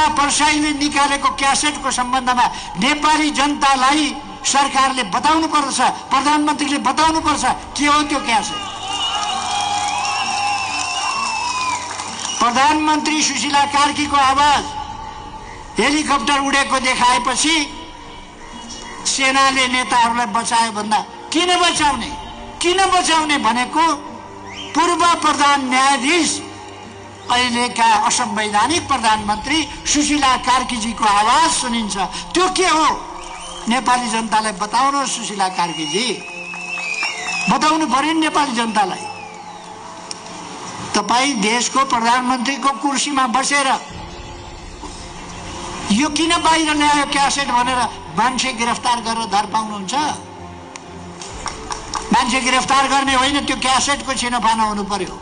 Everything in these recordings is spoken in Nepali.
सुशीला परसाईले निकालेको क्यासेटको सम्बन्धमा नेपाली जनतालाई सरकारले बताउनु पर्छ, प्रधानमन्त्रीले बताउनु पर्छ के हो त्यो क्यासेट। प्रधानमन्त्री सुशीला कार्कीको आवाज हेलिकप्टर उडेको देखाएपछि सेनाले नेताहरूलाई बचायो भन्दा किन बचाउने भनेको पूर्व प्रधान न्यायाधीश अहिलेका असंवैधानिक प्रधानमन्त्री सुशीला कार्कीजीको आवाज सुनिन्छ। त्यो के हो नेपाली जनतालाई बताउनुहोस्। सुशीला कार्कीजी बताउनु पर्यो नेपाली जनतालाई। तपाईं देशको प्रधानमन्त्रीको कुर्सीमा बसेर यो किन बाहिर ल्यायो क्यासेट भनेर मान्छे गिरफ्तार गरेर धर पाउनुहुन्छ? मान्छे गिरफ्तार गर्ने होइन, त्यो क्यासेटको छिनोफानो हुनु पर्यो।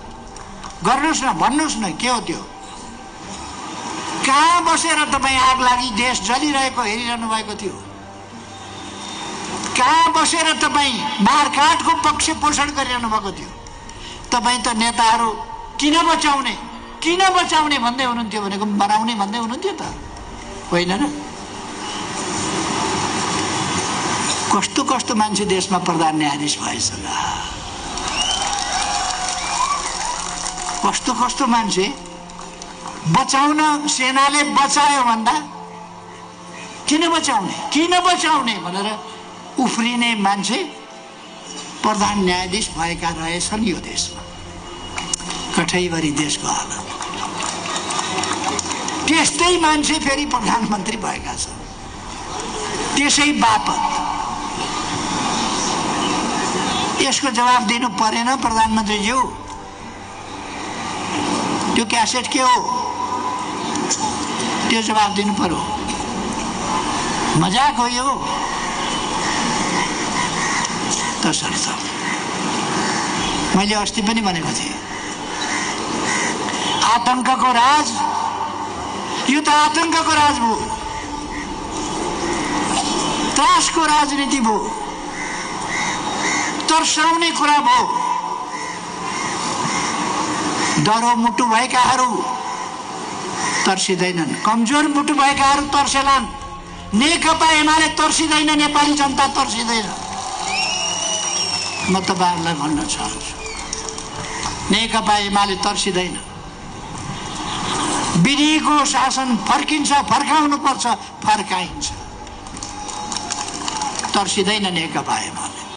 गर्नुहोस् न, भन्नुहोस् न के हो त्यो। कहाँ बसेर तपाईँ आग लागि देश जलिरहेको हेरिरहनु भएको थियो? कहाँ बसेर तपाईँ मारकाटको पक्ष पोषण गरिरहनु भएको थियो? तपाईँ त नेताहरू किन बचाउने भन्दै हुनुहुन्थ्यो भनेको बनाउने भन्दै हुनुहुन्थ्यो त होइन र? कस्तो मान्छे देशमा प्रधान न्यायाधीश भएछ ल। कस्तो मान्छे बचाउन सेनाले बचायो भन्दा किन बचाउने भनेर उफ्रिने मान्छे प्रधान न्यायाधीश भएका रहेछन् यो देशमा। कठैभरि देशको हालत त्यस्तै मान्छे फेरि प्रधानमन्त्री भएका छन्। त्यसै बापत यसको जवाब दिनु परेन प्रधानमन्त्रीज्यू? त्यो क्यासेट के हो त्यो जवाब दिनु पर्यो। मजाक हो यो? तसर्थ मैले अस्ति पनि भनेको थिएँ, आतंकको राज यो त आतंकको राज भयो, त्रासको राजनीति भयो, तर्साउने कुरा भयो। डरो मुटु भएकाहरू तर्सिँदैनन्, कमजोर मुटु भएकाहरू तर्सेलान्। नेकपा एमाले तर्सिँदैन, नेपाली जनता तर्सिँदैन। म तपाईहरुलाई भन्न चाहन्छु, नेकपा एमाले तर्सिँदैन। विधिको शासन फर्किन्छ, फर्काउनु पर्छ, फर्काइन्छ। तर्सिँदैन नेकपा एमाले।